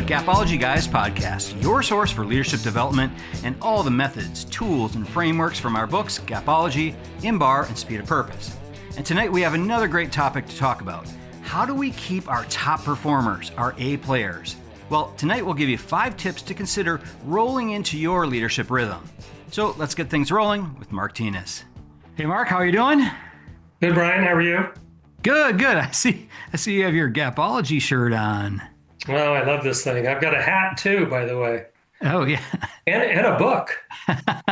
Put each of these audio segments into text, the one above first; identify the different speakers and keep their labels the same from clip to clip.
Speaker 1: Gapology Guys podcast, your source for leadership development and all the methods, tools, and frameworks from our books, Gapology, IMBAR, and Speed of Purpose. And tonight we have another great topic to talk about. How do we keep our top performers, our A players? Well, tonight we'll give you 5 tips to consider rolling into your leadership rhythm. So let's get things rolling with Mark Tinas. Hey Mark, how are you doing?
Speaker 2: Good, Brian. How are you?
Speaker 1: Good. I see you have your Gapology shirt on.
Speaker 2: Oh, I love this thing. I've got a hat too, by the way.
Speaker 1: Oh, yeah.
Speaker 2: And a book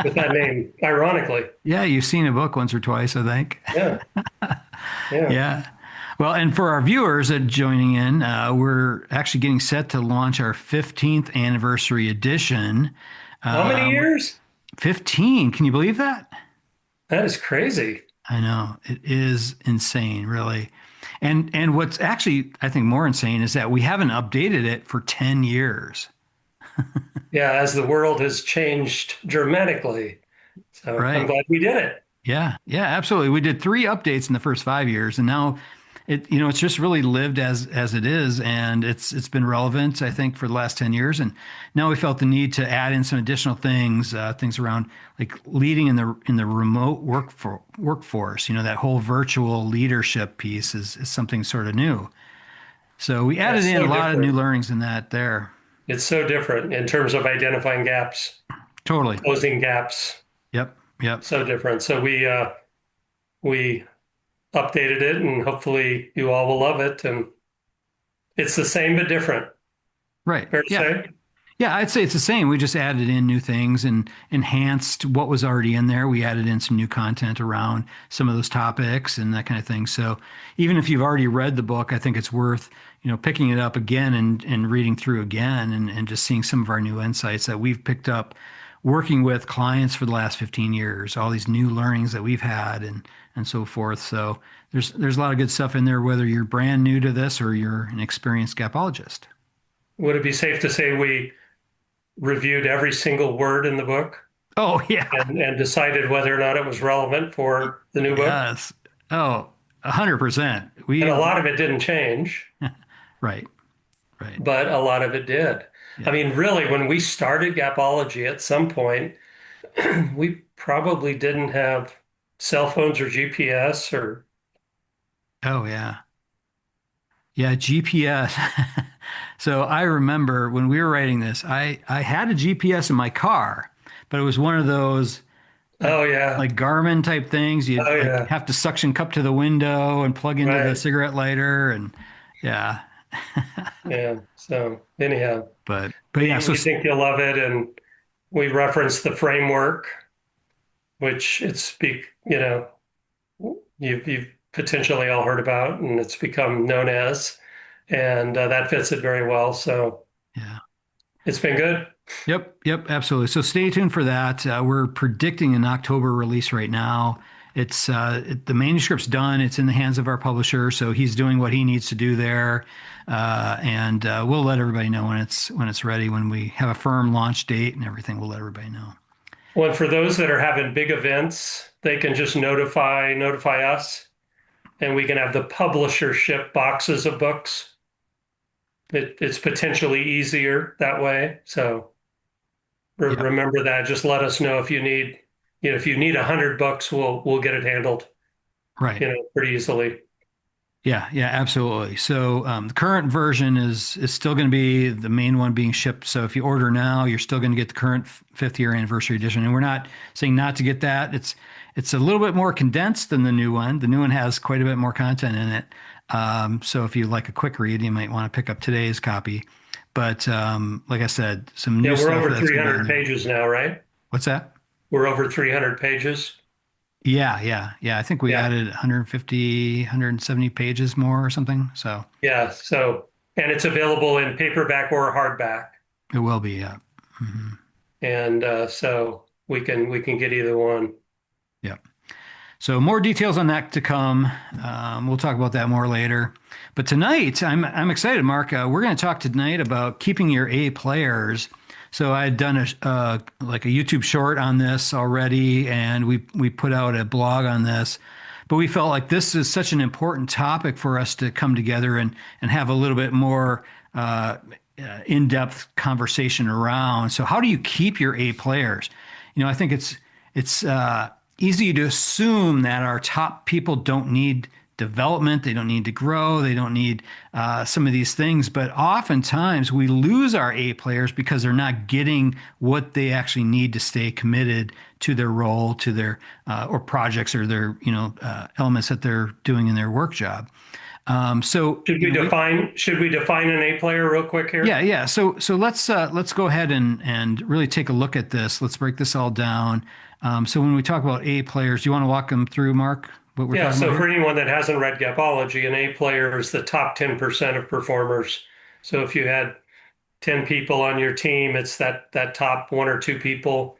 Speaker 2: with that name, ironically.
Speaker 1: Yeah, you've seen a book once or twice, I think.
Speaker 2: Yeah.
Speaker 1: Yeah. Well, and for our viewers that are joining in, we're actually getting set to launch our 15th anniversary edition.
Speaker 2: How many years?
Speaker 1: 15. Can you believe that?
Speaker 2: That is crazy.
Speaker 1: I know. It is insane, really. And what's actually, I think, more insane is that we haven't updated it for 10 years.
Speaker 2: Yeah, as the world has changed dramatically. So
Speaker 1: Right.
Speaker 2: I'm glad we did it.
Speaker 1: Yeah, absolutely. We did 3 updates in the first 5 years, and now it's just really lived as it is, and it's been relevant, I think, for the last 10 years. And now we felt the need to add in some additional things around like leading in the remote workforce. That whole virtual leadership piece is something sort of new. So we added in a lot of new learnings in that there.
Speaker 2: It's so different in terms of identifying gaps,
Speaker 1: Totally.
Speaker 2: closing gaps.
Speaker 1: Yep.
Speaker 2: So different. So we updated it, and hopefully you all will love it. And it's the same but different.
Speaker 1: Right.
Speaker 2: Fair to say?
Speaker 1: Yeah, I'd say it's the same. We just added in new things and enhanced what was already in there. We added in some new content around some of those topics and that kind of thing. So even if you've already read the book, I think it's worth, picking it up again and reading through again and just seeing some of our new insights that we've picked up working with clients for the last 15 years, all these new learnings that we've had and so forth. So there's a lot of good stuff in there, whether you're brand new to this or you're an experienced gapologist.
Speaker 2: Would it be safe to say we reviewed every single word in the book?
Speaker 1: Oh, yeah.
Speaker 2: And decided whether or not it was relevant for the new book?
Speaker 1: Yes. Oh, 100%.
Speaker 2: And a lot of it didn't change.
Speaker 1: Right.
Speaker 2: But a lot of it did.
Speaker 1: Yeah.
Speaker 2: I mean, really, when we started Gapology at some point, we probably didn't have cell phones or GPS or.
Speaker 1: Oh, yeah. Yeah, GPS. So I remember when we were writing this, I had a GPS in my car, but it was one of those
Speaker 2: Oh, yeah.
Speaker 1: like Garmin type things. You'd have to suction cup to the window and plug into the cigarette lighter and yeah.
Speaker 2: Yeah. So anyhow,
Speaker 1: but yeah, so
Speaker 2: we think you'll love it. And we reference the framework, which you've potentially all heard about, and it's become known as, and that fits it very well. So
Speaker 1: yeah,
Speaker 2: it's been good.
Speaker 1: Yep, absolutely. So stay tuned for that. We're predicting an October release right now. It's the manuscript's done. It's in the hands of our publisher, so he's doing what he needs to do there, and we'll let everybody know when it's ready. When we have a firm launch date and everything, we'll let everybody know.
Speaker 2: Well, and for those that are having big events, they can just notify us, and we can have the publisher ship boxes of books. It's potentially easier that way. So remember that. Just let us know if you need. If you need 100 books, we'll get it handled,
Speaker 1: right?
Speaker 2: Pretty easily.
Speaker 1: Yeah, absolutely. So the current version is still going to be the main one being shipped. So if you order now, you're still going to get the current 5th year anniversary edition. And we're not saying not to get that. It's a little bit more condensed than the new one. The new one has quite a bit more content in it. So if you like a quick read, you might want to pick up today's copy. But like I said, some new stuff.
Speaker 2: Yeah, we're over 300 pages now, right?
Speaker 1: What's that?
Speaker 2: We're over 300 pages.
Speaker 1: Yeah. I think we added 150, 170 pages more or something. So
Speaker 2: yeah. And it's available in paperback or hardback.
Speaker 1: It will be. Yeah. Mm-hmm.
Speaker 2: And so we can get either one.
Speaker 1: Yeah. So more details on that to come. We'll talk about that more later. But tonight, I'm excited, Mark. We're going to talk tonight about keeping your A players. So I had done a YouTube short on this already, and we put out a blog on this. But we felt like this is such an important topic for us to come together and have a little bit more in-depth conversation around. So how do you keep your A players? I think it's easy to assume that our top people don't need development, they don't need to grow, they don't need some of these things. But oftentimes we lose our A players because they're not getting what they actually need to stay committed to their role, to their or projects or their elements that they're doing in their work job. So
Speaker 2: Should we define an A player real quick
Speaker 1: yeah,
Speaker 2: here?
Speaker 1: yeah. So let's go ahead and really take a look at this. Let's break this all down. So when we talk about A players, do you want to walk them through, Mark, what we're
Speaker 2: Yeah,
Speaker 1: talking about
Speaker 2: so for
Speaker 1: here?
Speaker 2: anyone that hasn't read Gapology, an A player is the top 10% of performers. So if you had 10 people on your team, it's that top one or two people.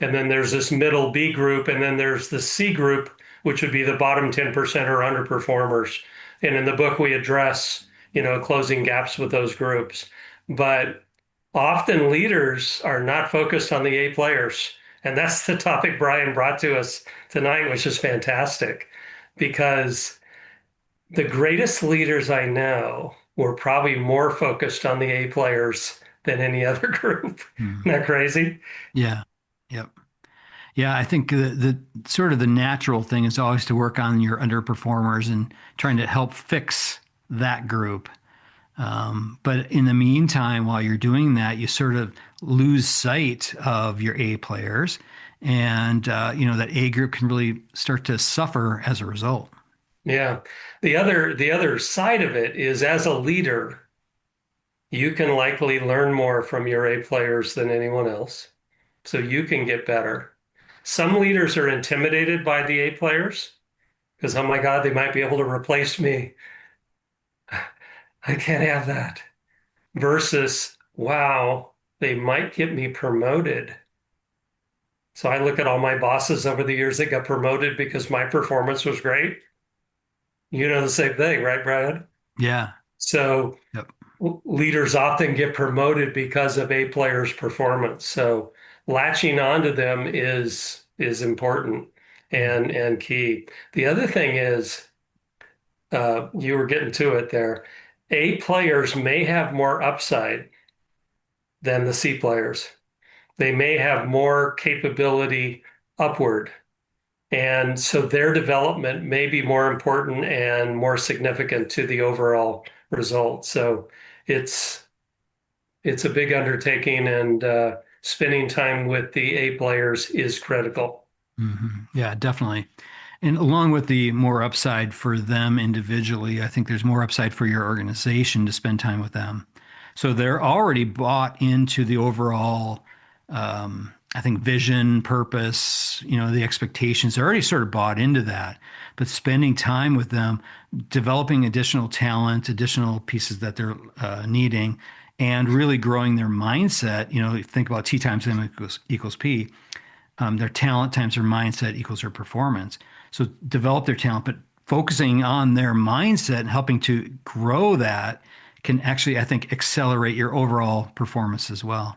Speaker 2: And then there's this middle B group, and then there's the C group, which would be the bottom 10% or underperformers. And in the book, we address, closing gaps with those groups. But often leaders are not focused on the A players. And that's the topic Brian brought to us tonight, which is fantastic because the greatest leaders I know were probably more focused on the A players than any other group.
Speaker 1: Hmm.
Speaker 2: Isn't that crazy?
Speaker 1: Yeah. Yep. Yeah, I think the sort of the natural thing is always to work on your underperformers and trying to help fix that group. But in the meantime, while you're doing that, you sort of lose sight of your A players, and that A group can really start to suffer as a result.
Speaker 2: Yeah. The other side of it is as a leader, you can likely learn more from your A players than anyone else. So you can get better. Some leaders are intimidated by the A players because, oh my God, they might be able to replace me. I can't have that. Versus, wow, they might get me promoted. So I look at all my bosses over the years that got promoted because my performance was great. You know the same thing, right, Brian?
Speaker 1: Yeah.
Speaker 2: So
Speaker 1: Yep.
Speaker 2: leaders often get promoted because of a player's performance. So latching onto them is important and key. The other thing is, you were getting to it there. A players may have more upside than the C players. They may have more capability upward. And so their development may be more important and more significant to the overall result. So it's it's a big undertaking, and spending time with the A players is critical.
Speaker 1: Yeah, definitely. And along with the more upside for them individually, I think there's more upside for your organization to spend time with them. So they're already bought into the overall, I think, vision, purpose, the expectations. They're already sort of bought into that. But spending time with them, developing additional talent, additional pieces that they're needing, and really growing their mindset. Think about T times M equals P. Their talent times their mindset equals their performance. So develop their talent, but focusing on their mindset and helping to grow that can actually, I think, accelerate your overall performance as well.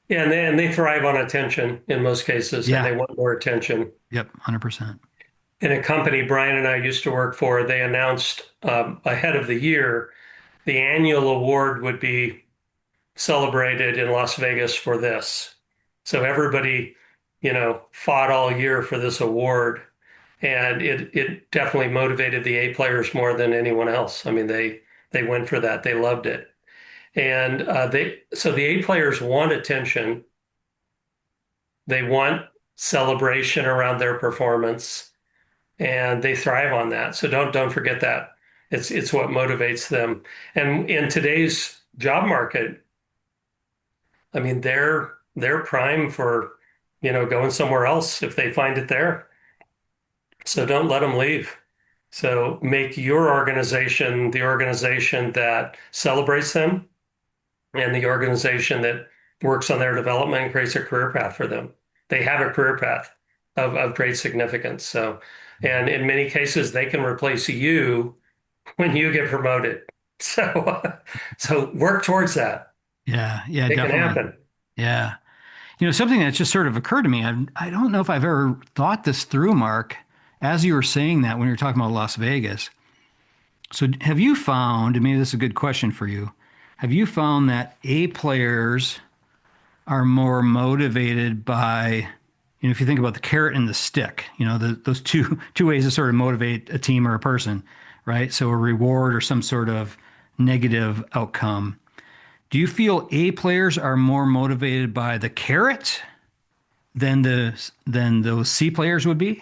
Speaker 2: Yeah, and they thrive on attention in most cases, and they
Speaker 1: Yeah.
Speaker 2: want more attention.
Speaker 1: Yep. 100%.
Speaker 2: In a company Brian and I used to work for, they announced ahead of the year the annual award would be celebrated in Las Vegas for this. So everybody, fought all year for this award, and it definitely motivated the A players more than anyone else. I mean, they went for that. They loved it. And so the A players want attention. They want celebration around their performance, and they thrive on that. So don't forget that. It's what motivates them. And in today's job market, I mean, they're prime for, going somewhere else if they find it there. So don't let them leave. So make your organization the organization that celebrates them and the organization that works on their development and creates a career path for them. They have a career path of great significance. So, and in many cases, they can replace you when you get promoted. So, so work towards that.
Speaker 1: Yeah. Yeah,
Speaker 2: It can
Speaker 1: definitely.
Speaker 2: happen.
Speaker 1: Yeah. Something that just sort of occurred to me. I don't know if I've ever thought this through, Mark, as you were saying that when you were talking about Las Vegas. So have you found, and maybe this is a good question for you, have you found that A players are more motivated by, if you think about the carrot and the stick, those two ways to sort of motivate a team or a person, right? So a reward or some sort of negative outcome. Do you feel A players are more motivated by the carrot than those C players would be?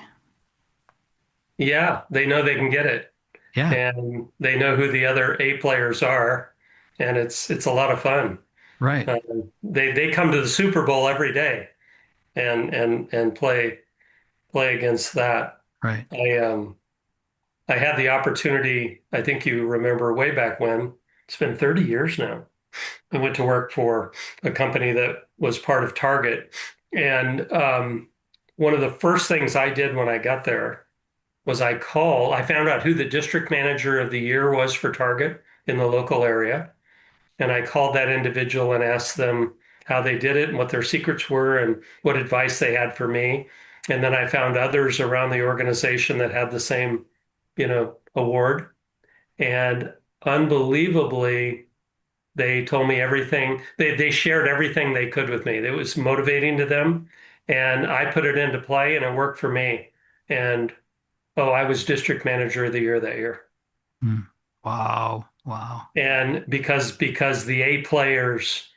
Speaker 2: Yeah, they know they can get it,
Speaker 1: Yeah,
Speaker 2: and they know who the other A players are, and it's a lot of fun.
Speaker 1: right,
Speaker 2: They come to the Super Bowl every day and play against that.
Speaker 1: right.
Speaker 2: I I had the opportunity, I think you remember way back when, it's been 30 years now. I went to work for a company that was part of Target. And one of the first things I did when I got there was I found out who the district manager of the year was for Target in the local area. And I called that individual and asked them how they did it and what their secrets were and what advice they had for me. And then I found others around the organization that had the same, award. And unbelievably, they told me everything. They shared everything they could with me. It was motivating to them. And I put it into play and it worked for me. And I was district manager of the year that year.
Speaker 1: Hmm. Wow, wow.
Speaker 2: And because the A players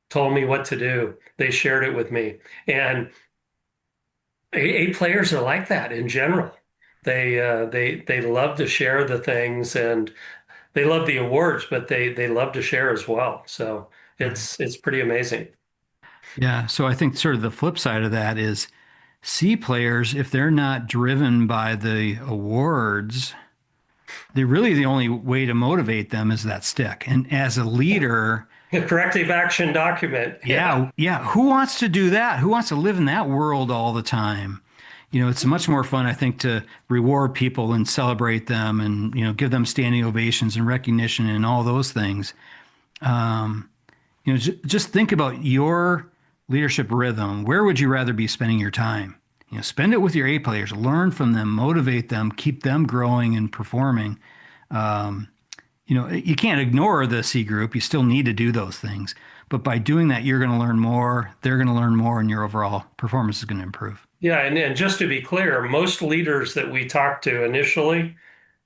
Speaker 2: told me what to do, they shared it with me. And A players are like that in general. They love to share the things and they love the awards, but they love to share as well. So
Speaker 1: Right.
Speaker 2: it's pretty amazing.
Speaker 1: Yeah. So I think sort of the flip side of that is C players, if they're not driven by the awards, they really the only way to motivate them is that stick. And as a leader,
Speaker 2: A corrective action document. Yeah.
Speaker 1: yeah, who wants to do that? Who wants to live in that world all the time? It's much more fun, I think, to reward people and celebrate them and, give them standing ovations and recognition and all those things. Um, just think about your leadership rhythm. Where would you rather be spending your time? Spend it with your A players, learn from them, motivate them, keep them growing and performing. Um, you can't ignore the C group. You still need to do those things. But by doing that, you're going to learn more. They're going to learn more, and your overall performance is going to improve.
Speaker 2: Yeah. And just to be clear, most leaders that we talk to initially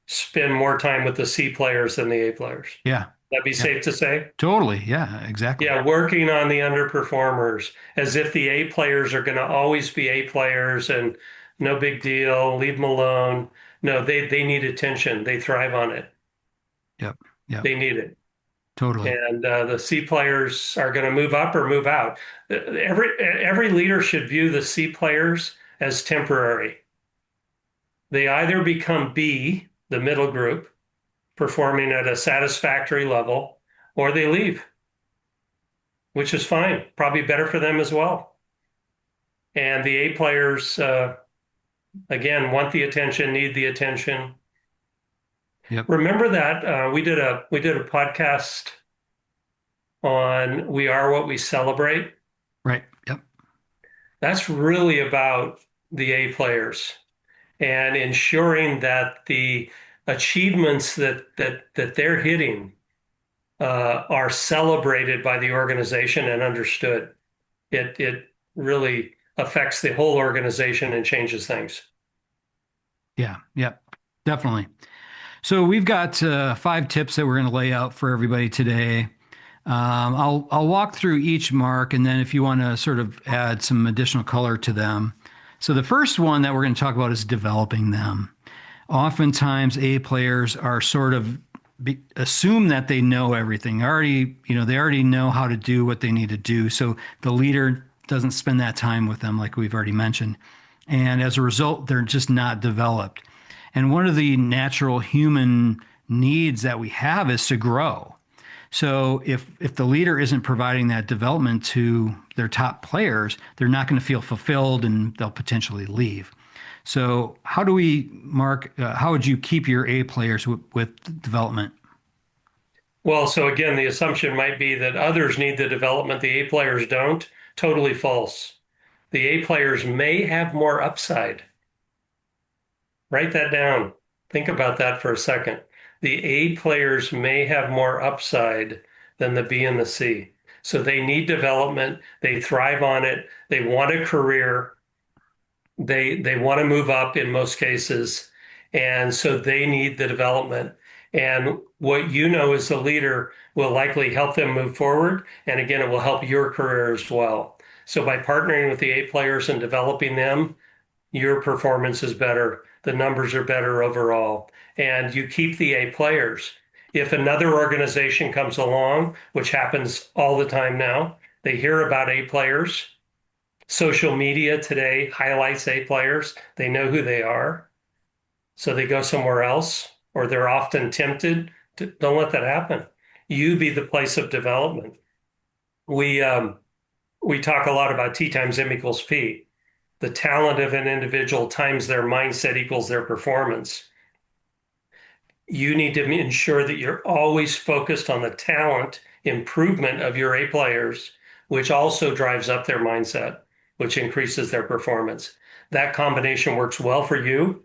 Speaker 2: spend more time with the C players than the A players.
Speaker 1: Yeah.
Speaker 2: That'd be
Speaker 1: Yeah.
Speaker 2: safe to say?
Speaker 1: Totally. Yeah. Exactly.
Speaker 2: Yeah, working on the underperformers as if the A players are going to always be A players and no big deal, leave them alone. No, they need attention. They thrive on it.
Speaker 1: Yep. Yep.
Speaker 2: They need it.
Speaker 1: Totally.
Speaker 2: And the C players are going to move up or move out. Every leader should view the C players as temporary. They either become B, the middle group, performing at a satisfactory level, or they leave, which is fine. Probably better for them as well. And the A players, again, want the attention, need the attention.
Speaker 1: Yep.
Speaker 2: Remember that we did a podcast on "We Are What We Celebrate."
Speaker 1: Right. Yep.
Speaker 2: That's really about the A players and ensuring that the achievements that they're hitting are celebrated by the organization and understood. It really affects the whole organization and changes things.
Speaker 1: Yeah. Yep. Definitely. So we've got 5 tips that we're going to lay out for everybody today. I'll walk through each mark, and then if you want to sort of add some additional color to them. So the first one that we're going to talk about is developing them. Oftentimes, A players are sort of assume that they know everything. They already know how to do what they need to do. So the leader doesn't spend that time with them, like we've already mentioned. And as a result, they're just not developed. And one of the natural human needs that we have is to grow. So if the leader isn't providing that development to their top players, they're not going to feel fulfilled and they'll potentially leave. So how do we, Mark, how would you keep your A players with development?
Speaker 2: Well, so again, the assumption might be that others need the development, the A players don't. Totally false. The A players may have more upside. Write that down. Think about that for a second. The A players may have more upside than the B and the C. So they need development. They thrive on it. They want a career. They want to move up in most cases, and so they need the development. And what you know as the leader will likely help them move forward. And again, it will help your career as well. So by partnering with the A players and developing them, your performance is better. The numbers are better overall. And you keep the A players. If another organization comes along, which happens all the time now, they hear about A players. Social media today highlights A players. They know who they are. So they go somewhere else, or they're often tempted to, don't let that happen. You be the place of development. We um, we talk a lot about T times M equals P. The talent of an individual times their mindset equals their performance. You need to ensure that you're always focused on the talent improvement of your A players, which also drives up their mindset, which increases their performance. That combination works well for you.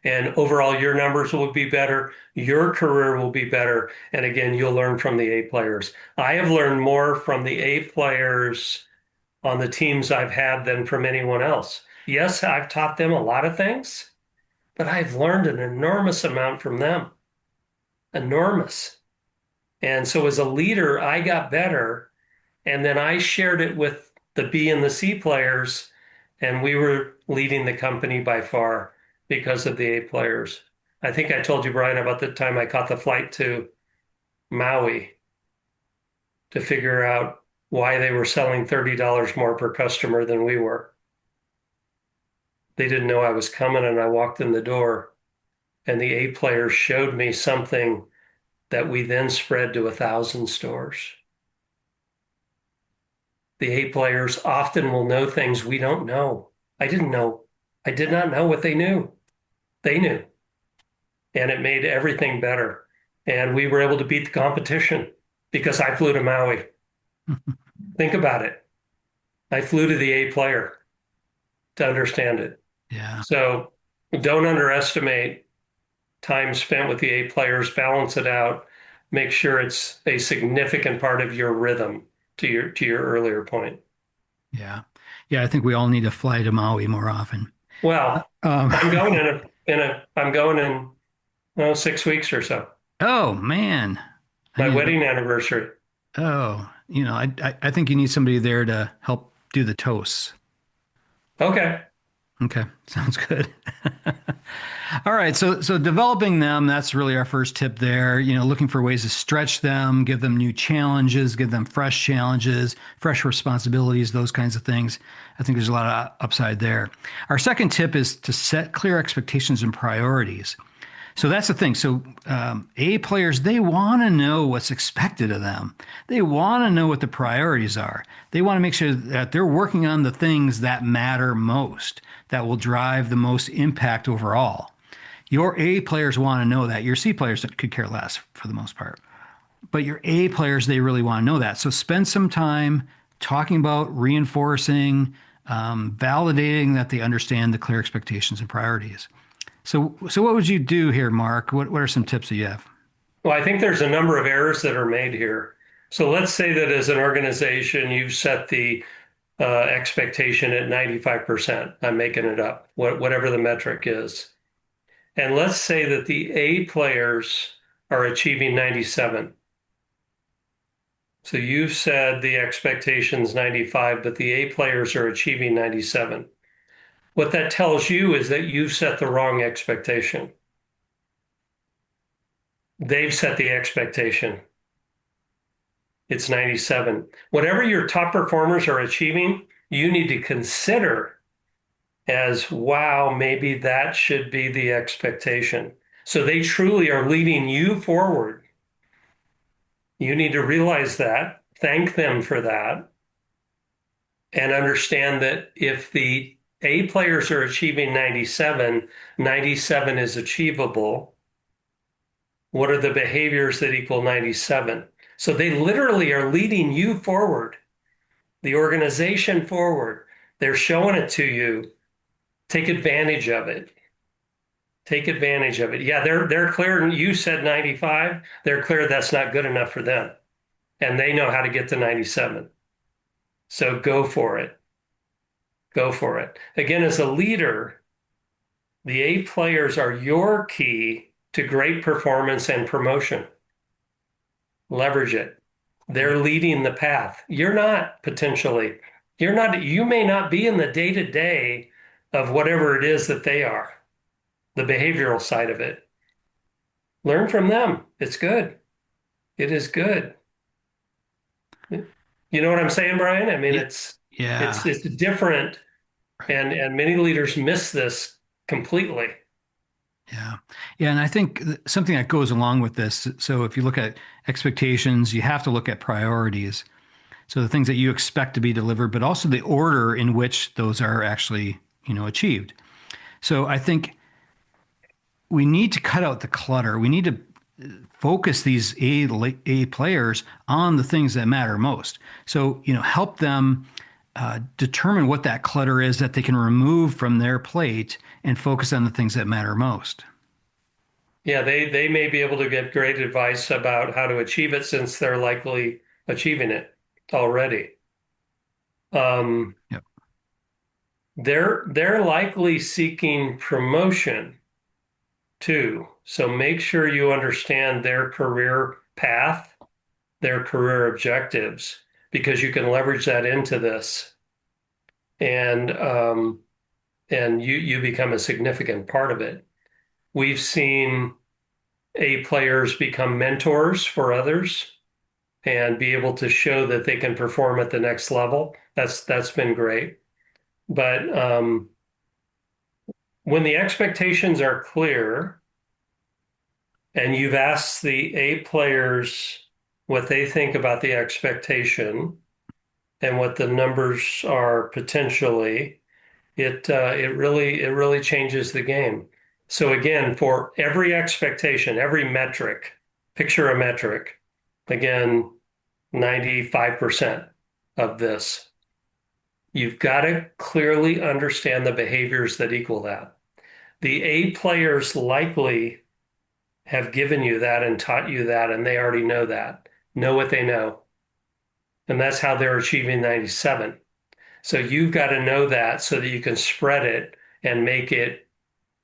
Speaker 2: And overall, your numbers will be better. Your career will be better. And again, you'll learn from the A players. I have learned more from the A players on the teams I've had than from anyone else. Yes, I've taught them a lot of things, but I've learned an enormous amount from them. Enormous. And so as a leader, I got better. And then I shared it with the B and the C players, and we were leading the company by far because of the A players. I think I told you, Brian, about the time I caught the flight to Maui to figure out why they were selling $30 more per customer than we were. They didn't know I was coming, and I walked in the door, and the A players showed me something that we then spread to 1,000 stores. The A players often will know things we don't know. I didn't know. I did not know what they knew. They knew. And it made everything better. And we were able to beat the competition because I flew to Maui. Think about it. I flew to the A player to understand it.
Speaker 1: Yeah.
Speaker 2: So don't underestimate time spent with the A players, balance it out, make sure it's a significant part of your rhythm to your earlier point.
Speaker 1: Yeah. Yeah. I think we all need to fly to Maui more often.
Speaker 2: Well,
Speaker 1: Um,
Speaker 2: I'm going I'm going in 6 weeks or so.
Speaker 1: oh man. I
Speaker 2: My
Speaker 1: need to,
Speaker 2: wedding anniversary.
Speaker 1: I think you need somebody there to help do the toasts.
Speaker 2: Okay.
Speaker 1: Okay. Sounds good. All right, so developing them, that's really our first tip there. Looking for ways to stretch them, give them new challenges, give them fresh challenges, fresh responsibilities, those kinds of things. I think there's a lot of upside there. Our second tip is to set clear expectations and priorities. So that's the thing. So A players, they want to know what's expected of them. They want to know what the priorities are. They want to make sure that they're working on the things that matter most, that will drive the most impact overall. Your A players want to know that. Your C players could care less for the most part. But your A players, they really want to know that. So spend some time talking about reinforcing, validating that they understand the clear expectations and priorities. So what would you do here, Mark? What are some tips that you have?
Speaker 2: Well, I think there's a number of errors that are made here. So let's say that as an organization, you've set the expectation at 95%. I'm making it up, whatever the metric is. And let's say that the A players are achieving 97. So you've said the expectation's 95, but the A players are achieving 97. What that tells you is that you've set the wrong expectation. They've set the expectation. It's 97. Whatever your top performers are achieving, you need to consider as, wow, maybe that should be the expectation. So they truly are leading you forward. You need to realize that, thank them for that, and understand that if the A players are achieving 97, 97 is achievable. What are the behaviors that equal 97? So they literally are leading you forward, the organization forward. They're showing it to you. Take advantage of it. Take advantage of it. Yeah, they're clear. You said 95. They're clear that's not good enough for them. and they know how to get to 97. So go for it. Go for it. Again, as a leader, the A players are your key to great performance and promotion. Leverage it.
Speaker 1: Yep.
Speaker 2: They're leading the path. You're not potentially, you may not be in the day to day of whatever it is that they are, the behavioral side of it. Learn from them. It's good. It is good. You know what I'm saying, Brian? I mean,
Speaker 1: Yeah.
Speaker 2: it's
Speaker 1: Yeah.
Speaker 2: it's different,
Speaker 1: Right.
Speaker 2: and many leaders miss this completely.
Speaker 1: Yeah. Yeah. And I think something that goes along with this. So if you look at expectations, you have to look at priorities. So the things that you expect to be delivered, but also the order in which those are actually, achieved. So I think we need to cut out the clutter. We need to focus these A players on the things that matter most. So, help them determine what that clutter is that they can remove from their plate and focus on the things that matter most.
Speaker 2: Yeah, they may be able to get great advice about how to achieve it since they're likely achieving it already. Um,
Speaker 1: Yep.
Speaker 2: they're likely seeking promotion too. So make sure you understand their career path, their career objectives, because you can leverage that into this, and you become a significant part of it. We've seen A players become mentors for others and be able to show that they can perform at the next level. That's been great. But when the expectations are clear and you've asked the A players what they think about the expectation and what the numbers are potentially, it really changes the game. So again, for every expectation, every metric, picture a metric. Again, 95% of this. You've got to clearly understand the behaviors that equal that. The A players likely have given you that and taught you that, and they already know what they know. And that's how they're achieving 97. So you've got to know that so that you can spread it and make it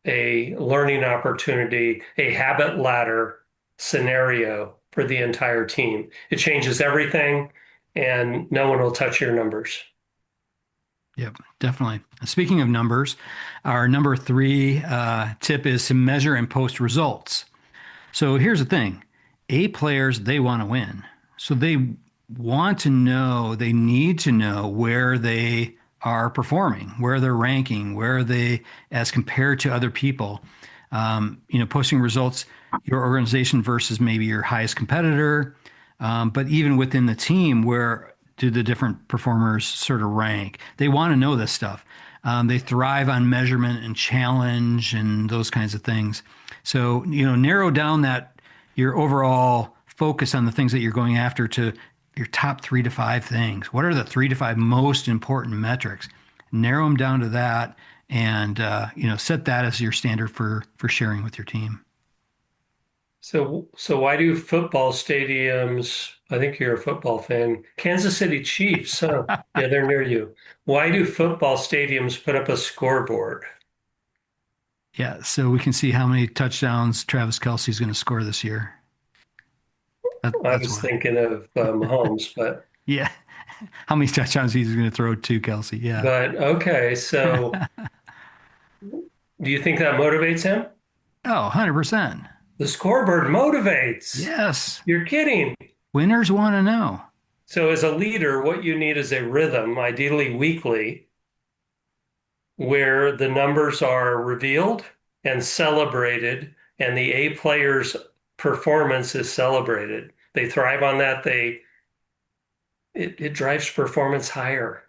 Speaker 2: a learning opportunity, a habit ladder scenario for the entire team. It changes everything, and no one will touch your numbers.
Speaker 1: Yep, definitely. Speaking of numbers, our number three tip is to measure and post results. So here's the thing. A players, they want to win. So they want to know, they need to know where they are performing, where they're ranking, where they as compared to other people. Posting results, your organization versus maybe your highest competitor. But even within the team, where do the different performers sort of rank? They want to know this stuff. They thrive on measurement and challenge and those kinds of things. So, narrow down that your overall focus on the things that you're going after to your top 3 to 5 things. What are the 3 to 5 most important metrics? Narrow them down to that, and set that as your standard for sharing with your team.
Speaker 2: So why do football stadiums, I think you're a football fan, Kansas City Chiefs, huh? Yeah, they're near you. Why do football stadiums put up a scoreboard?
Speaker 1: Yeah, so we can see how many touchdowns Travis Kelsey is going to score this year.
Speaker 2: I
Speaker 1: That's
Speaker 2: was
Speaker 1: why.
Speaker 2: thinking of Mahomes,
Speaker 1: Yeah, how many touchdowns he's going to throw to Kelsey? Yeah.
Speaker 2: but okay. So do you think that motivates him?
Speaker 1: Oh, 100%.
Speaker 2: The scoreboard motivates.
Speaker 1: Yes.
Speaker 2: You're kidding.
Speaker 1: Winners want to know.
Speaker 2: So as a leader, what you need is a rhythm, ideally weekly, where the numbers are revealed and celebrated, and the A players' performance is celebrated. They thrive on that. It drives performance higher,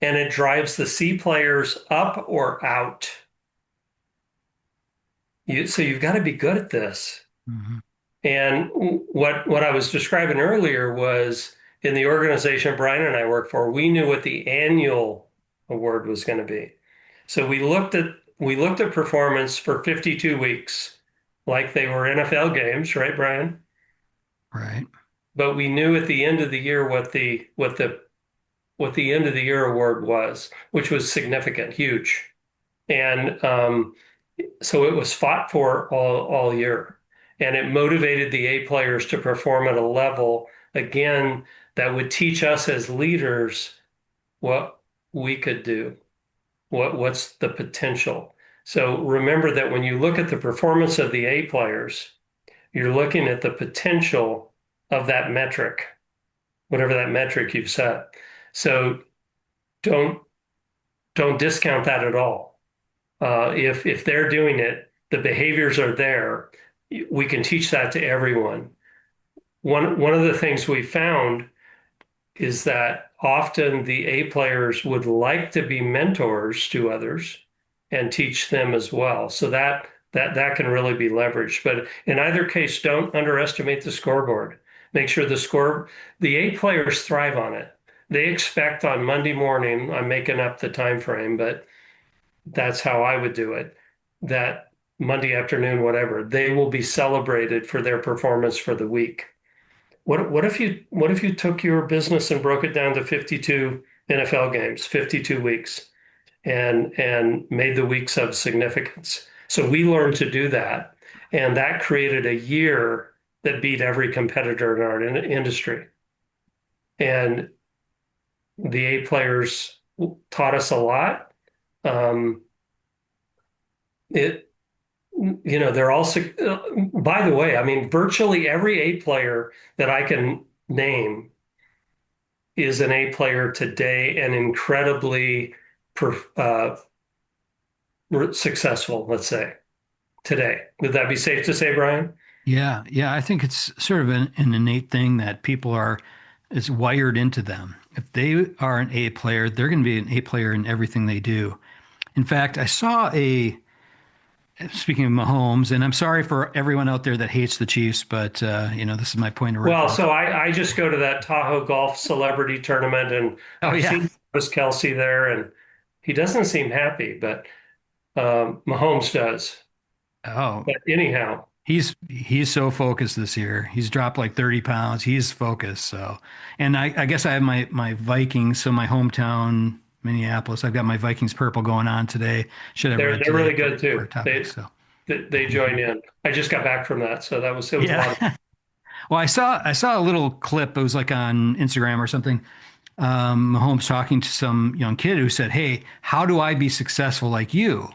Speaker 2: and it drives the C players up or out. So you've got to be good at this.
Speaker 1: Mhm.
Speaker 2: And what I was describing earlier was in the organization Brian and I work for, we knew what the annual award was going to be. So we looked at performance for 52 weeks, like they were NFL games, right, Brian?
Speaker 1: Right.
Speaker 2: but we knew at the end of the year what the end of the year award was, which was significant, huge. And so it was fought for all year. And it motivated the A players to perform at a level, again, that would teach us as leaders what we could do, what's the potential. So remember that when you look at the performance of the A players, you're looking at the potential of that metric, whatever that metric you've set. So don't don't discount that at all. If they're doing it, the behaviors are there. We can teach that to everyone. One of the things we found is that often the A players would like to be mentors to others and teach them as well. So that can really be leveraged. But in either case, don't underestimate the scoreboard. Make sure the A players thrive on it. They expect on Monday morning, I'm making up the time frame, but that's how I would do it, that Monday afternoon, whatever, they will be celebrated for their performance for the week. What if you took your business and broke it down to 52 NFL games, 52 weeks, and made the weeks of significance? So we learned to do that, and that created a year that beat every competitor in our industry. And the A players taught us a lot. Um, it they're also, by the way, I mean, virtually every A player that I can name is an A player today and incredibly uh, successful, let's say, today. Would that be safe to say, Brian?
Speaker 1: Yeah, yeah. I think it's sort of an innate thing that people are is wired into them. If they are an A player, they're going to be an A player in everything they do. In fact, I saw a speaking of Mahomes, and I'm sorry for everyone out there that hates the Chiefs, but this is my point of
Speaker 2: Well,
Speaker 1: reference.
Speaker 2: so I just go to that Tahoe Golf Celebrity Tournament, and
Speaker 1: Oh
Speaker 2: I've
Speaker 1: yeah.
Speaker 2: seen Travis Kelsey there, and he doesn't seem happy, but Mahomes does.
Speaker 1: Oh,
Speaker 2: But anyhow,
Speaker 1: he's so focused this year. He's dropped like 30 pounds. He's focused. So, and I guess I have my Vikings, so my hometown, Minneapolis. I've got my Vikings purple going on today. Should have
Speaker 2: they're
Speaker 1: read
Speaker 2: they're
Speaker 1: today
Speaker 2: really good
Speaker 1: for a
Speaker 2: too.
Speaker 1: topic.
Speaker 2: They
Speaker 1: So
Speaker 2: they, they join in. I just got back from that, so it was a
Speaker 1: yeah.
Speaker 2: lot of.
Speaker 1: Well, I saw a little clip. It was like on Instagram or something. Mahomes talking to some young kid who said, "Hey, how do I be successful like you?"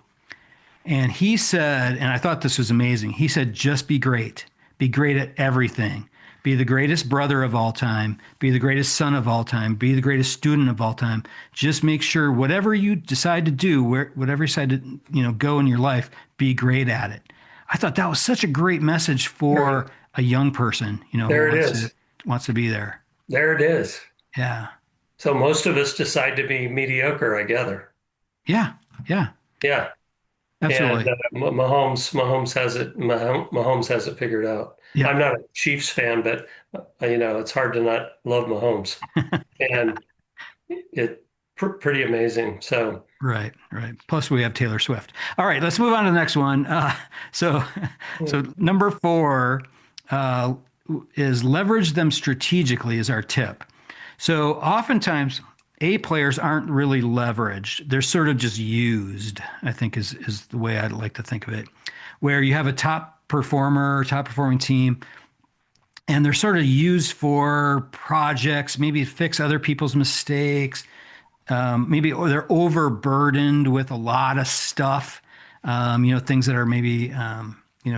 Speaker 1: And he said, and I thought this was amazing. He said, just be great. Be great at everything. Be the greatest brother of all time. Be the greatest son of all time. Be the greatest student of all time. Just make sure whatever you decide to do, whatever you decide to, go in your life, be great at it. I thought that was such a great message for
Speaker 2: There,
Speaker 1: a young person, who
Speaker 2: there it
Speaker 1: wants to
Speaker 2: is.
Speaker 1: wants to be there.
Speaker 2: There it is.
Speaker 1: Yeah.
Speaker 2: So most of us decide to be mediocre, I gather.
Speaker 1: Yeah. Yeah.
Speaker 2: Yeah, and
Speaker 1: Absolutely.
Speaker 2: Mahomes has it. Mahomes has it figured out.
Speaker 1: Yeah.
Speaker 2: I'm not a Chiefs fan, but it's hard to not love Mahomes, and it pretty amazing. So
Speaker 1: Right, right. Plus, we have Taylor Swift. All right, let's move on to the next one. So, so number four uh, is leverage them strategically is our tip. So, oftentimes, A players aren't really leveraged; they're sort of just used. I think is the way I'd like to think of it. Where you have a top performer, top performing team, and they're sort of used for projects, maybe fix other people's mistakes, maybe they're overburdened with a lot of stuff, things that are maybe,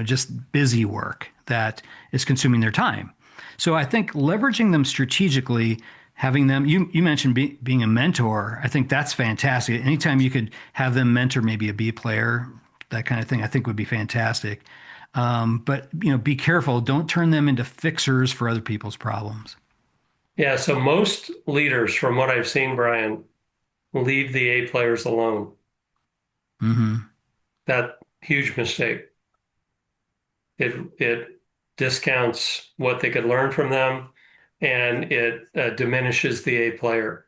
Speaker 1: just busy work that is consuming their time. So I think leveraging them strategically, having them, you mentioned being a mentor, I think that's fantastic. Anytime you could have them mentor maybe a B player, that kind of thing, I think would be fantastic. But, be careful. Don't turn them into fixers for other people's problems.
Speaker 2: yeah, so most leaders, from what I've seen, Brian, leave the A players alone.
Speaker 1: Hmm.
Speaker 2: That huge mistake. It discounts what they could learn from them, and it diminishes the A player.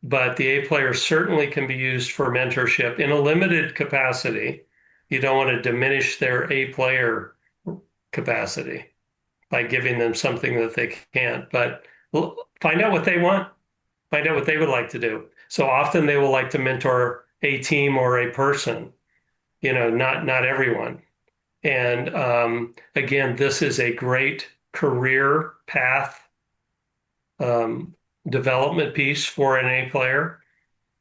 Speaker 2: But the A player certainly can be used for mentorship in a limited capacity. You don't want to diminish their A player capacity. by giving them something that they can't. But find out what they want, find out what they would like to do. So often they will like to mentor a team or a person, not everyone. And again, this is a great career path um, development piece for an A player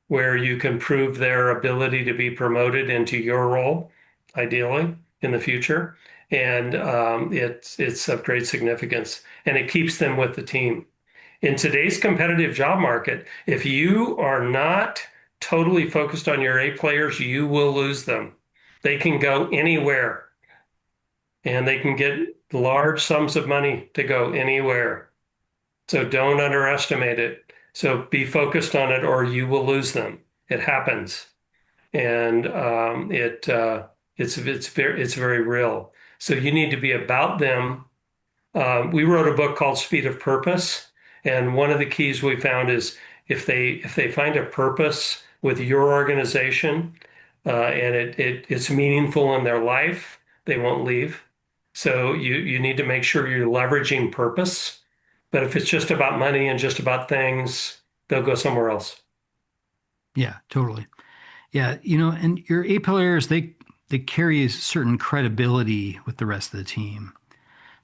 Speaker 2: where you can prove their ability to be promoted into your role, ideally in the future. And it's of great significance, and it keeps them with the team. In today's competitive job market, if you are not totally focused on your A players, you will lose them. They can go anywhere and they can get large sums of money to go anywhere. So don't underestimate it. So be focused on it or you will lose them. It happens. And it's very real. So you need to be about them. We wrote a book called Speed of Purpose, and one of the keys we found is if they find a purpose with your organization, and it's meaningful in their life, they won't leave. So you need to make sure you're leveraging purpose. But if it's just about money and just about things, they'll go somewhere else.
Speaker 1: Yeah, totally. Yeah, and your A players, they carry a certain credibility with the rest of the team.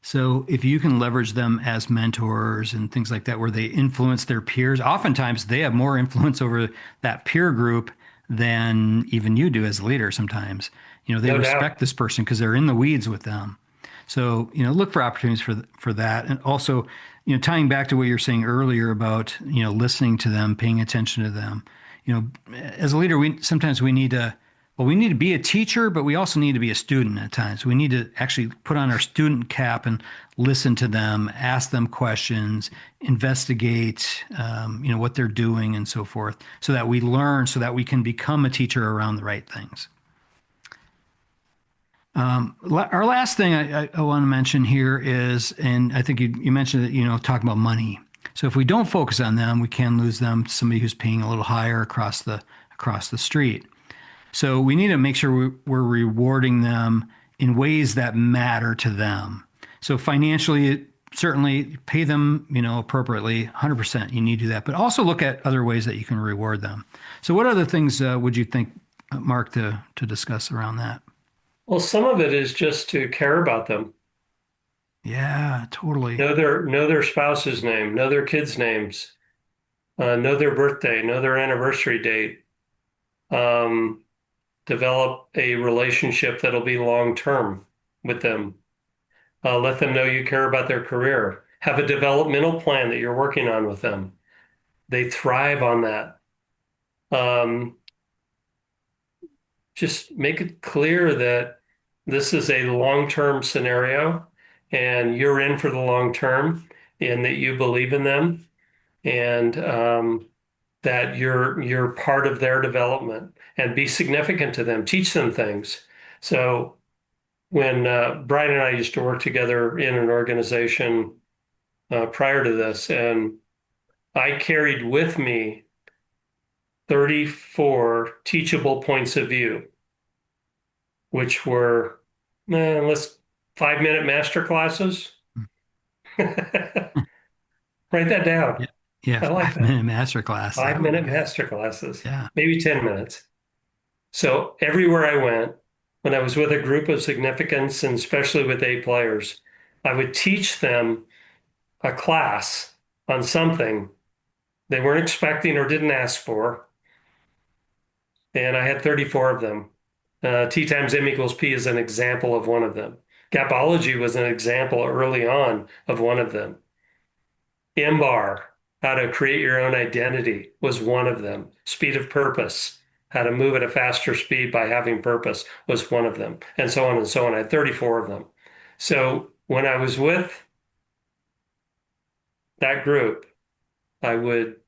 Speaker 1: So if you can leverage them as mentors and things like that, where they influence their peers, oftentimes they have more influence over that peer group than even you do as a leader sometimes. They
Speaker 2: No doubt.
Speaker 1: respect this person because they're in the weeds with them. So, look for opportunities for that. And also, tying back to what you're saying earlier about, listening to them, paying attention to them. As a leader, we need to we need to be a teacher, but we also need to be a student at times. We need to actually put on our student cap and listen to them, ask them questions, investigate, what they're doing and so forth, so that we learn, so that we can become a teacher around the right things. Our last thing I want to mention here is, and I think you mentioned that, talking about money. So if we don't focus on them, we can lose them to somebody who's paying a little higher across the street. So we need to make sure we're rewarding them in ways that matter to them. So financially, certainly pay them, appropriately, 100%. You need to do that, but also look at other ways that you can reward them. So what other things would you think, Mark, to discuss around that?
Speaker 2: Well, some of it is just to care about them.
Speaker 1: Yeah, totally.
Speaker 2: Know their spouse's name, know their kids' names, know their birthday, know their anniversary date. Um, Develop a relationship that'll be long term with them. Let them know you care about their career. Have a developmental plan that you're working on with them. They thrive on that. Um, just make it clear that this is a long-term scenario and you're in for the long term and that you believe in them and that you're part of their development and be significant to them. Teach them things. So when Brian and I used to work together in an organization prior to this, and I carried with me 34 teachable points of view, which were let's 5-minute master classes. Write that down.
Speaker 1: Yeah, yeah,
Speaker 2: I like
Speaker 1: five
Speaker 2: that.
Speaker 1: minute master class.
Speaker 2: Five
Speaker 1: That would be
Speaker 2: minute
Speaker 1: good.
Speaker 2: master classes,
Speaker 1: Yeah.
Speaker 2: maybe 10 minutes. So everywhere I went, when I was with a group of significance and especially with A players, I would teach them a class on something they weren't expecting or didn't ask for. And I had 34 of them. T times M equals P is an example of one of them. Gapology was an example early on of one of them. MBAR, how to create your own identity, was one of them. Speed of purpose, how to move at a faster speed by having purpose, was one of them, and so on and so on. I had 34 of them. So when I was with that group, I would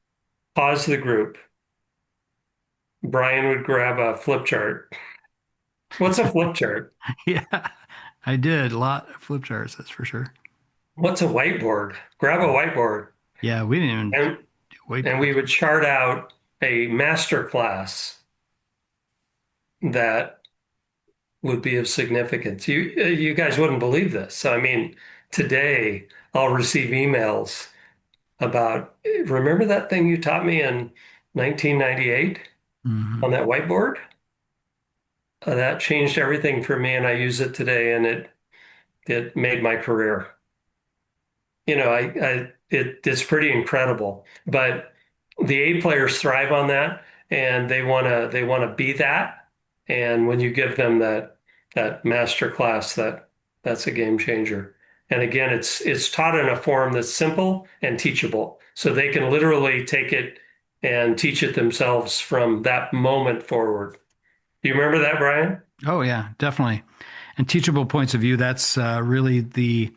Speaker 2: pause the group. Brian would grab a flip chart. What's a flip chart?
Speaker 1: Yeah, I did a lot of flip charts, that's for sure.
Speaker 2: What's a whiteboard? Grab a whiteboard.
Speaker 1: Yeah, we didn't even
Speaker 2: And
Speaker 1: do
Speaker 2: and we
Speaker 1: whiteboards.
Speaker 2: would chart out a master class that would be of significance. You guys wouldn't believe this. So, I mean, today I'll receive emails about, remember that thing you taught me in 1998
Speaker 1: Hmm.
Speaker 2: on that whiteboard? That changed everything for me, and I use it today, and it made my career. It's pretty incredible. But the A players thrive on that, and they want to be that. And when you give them that master class, that's a game changer. And again, it's taught in a form that's simple and teachable, so they can literally take it and teach it themselves from that moment forward. Do you remember that, Brian?
Speaker 1: Oh yeah, definitely. And teachable points of view, that's really the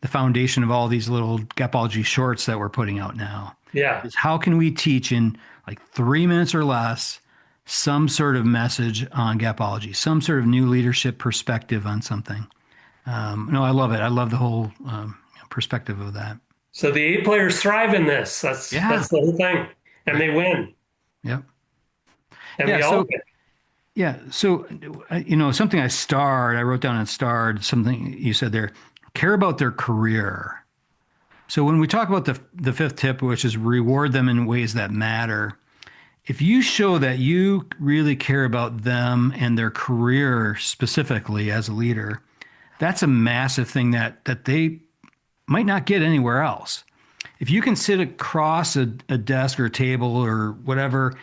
Speaker 1: foundation of all these little Gapology shorts that we're putting out now.
Speaker 2: Yeah.
Speaker 1: Is how can we teach in like 3 minutes or less some sort of message on Gapology, some sort of new leadership perspective on something. No, I love it. I love the whole perspective of that.
Speaker 2: So the A players thrive in this. That's
Speaker 1: Yeah,
Speaker 2: that's the whole thing, and
Speaker 1: right.
Speaker 2: they win,
Speaker 1: Yep.
Speaker 2: and
Speaker 1: Yeah.
Speaker 2: we all
Speaker 1: So
Speaker 2: win.
Speaker 1: yeah. So something I wrote down and starred something you said there. Care about their career. So when we talk about the fifth tip, which is reward them in ways that matter, if you show that you really care about them and their career specifically as a leader, that's a massive thing that they might not get anywhere else. If you can sit across a desk or a table or whatever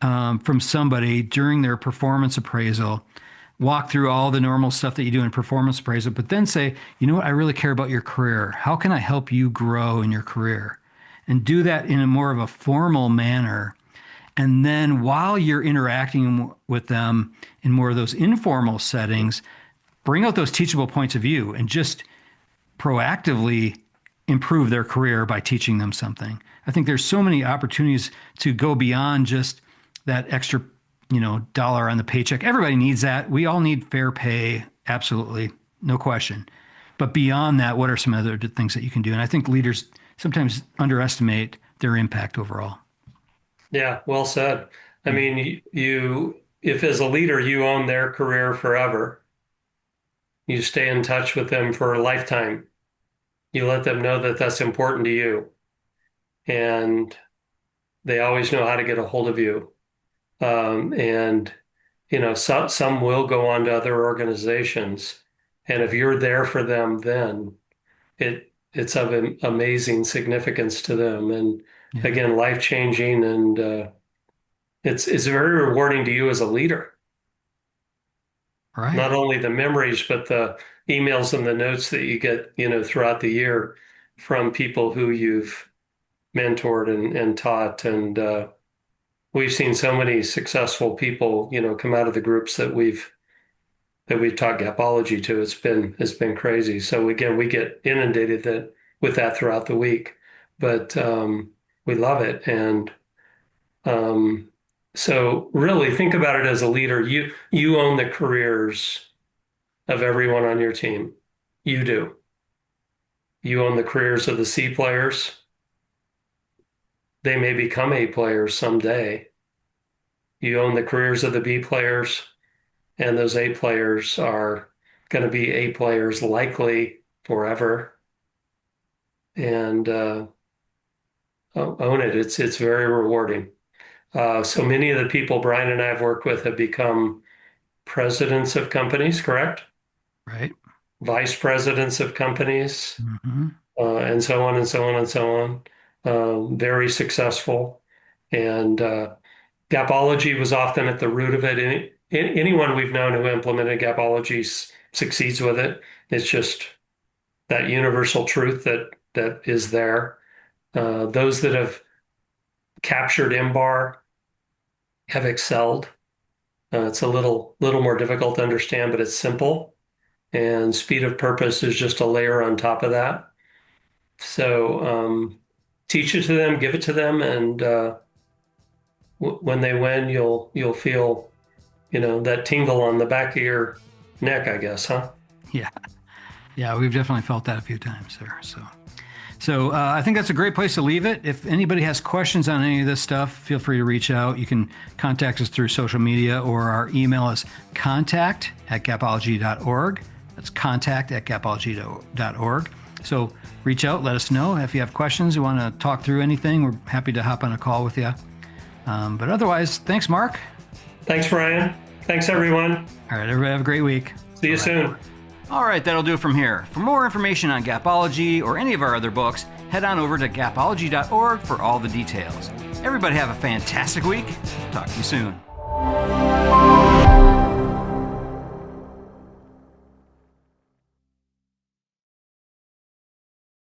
Speaker 1: from somebody during their performance appraisal, walk through all the normal stuff that you do in performance appraisal, but then say, you know what, I really care about your career. How can I help you grow in your career? And do that in a more of a formal manner. And then while you're interacting with them in more of those informal settings, bring out those teachable points of view and just proactively improve their career by teaching them something. I think there's so many opportunities to go beyond just that extra, dollar on the paycheck. Everybody needs that. We all need fair pay, absolutely, no question. But beyond that, what are some other things that you can do? And I think leaders sometimes underestimate their impact overall.
Speaker 2: Yeah, well said. I
Speaker 1: Yeah.
Speaker 2: mean, if as a leader you own their career forever, you stay in touch with them for a lifetime. You let them know that that's important to you, and they always know how to get a hold of you. And some will go on to other organizations, and if you're there for them, then it's of an amazing significance to them, and
Speaker 1: Yeah.
Speaker 2: again, life changing, and it's very rewarding to you as a leader.
Speaker 1: Right.
Speaker 2: Not only the memories, but the emails and the notes that you get, throughout the year from people who you've mentored and taught. And we've seen so many successful people, come out of the groups that we've taught Gapology to. It's been crazy. So again, we get inundated with that throughout the week, but we love it. And um, so really think about it as a leader. You own the careers of everyone on your team. You do. You own the careers of the C players. They may become A players someday. You own the careers of the B players, and those A players are going to be A players likely forever. And own it. It's very rewarding. So many of the people Brian and I have worked with have become presidents of companies, correct?
Speaker 1: Right.
Speaker 2: Vice presidents of companies,
Speaker 1: Hmm.
Speaker 2: and so on and so on and so on. Very successful. And Gapology was often at the root of it. Anyone we've known who implemented Gapology succeeds with it. It's just that universal truth that is there. Those that have captured MBAR have excelled. It's a little more difficult to understand, but it's simple. And speed of purpose is just a layer on top of that. So teach it to them, give it to them, and when they win, you'll feel that tingle on the back of your neck, I guess, huh?
Speaker 1: Yeah. Yeah. We've definitely felt that a few times there. So I think that's a great place to leave it. If anybody has questions on any of this stuff, feel free to reach out. You can contact us through social media, or our email is contact@gapology.org. That's contact@gapology.org. So reach out, let us know. If you have questions, you want to talk through anything, we're happy to hop on a call with you. But otherwise, thanks, Mark.
Speaker 2: Thanks, Brian. Thanks, everyone.
Speaker 1: All right, everybody have a great week.
Speaker 2: See you soon.
Speaker 3: All right, that'll do it from here. For more information on Gapology or any of our other books, head on over to gapology.org for all the details. Everybody have a fantastic week. Talk to you soon.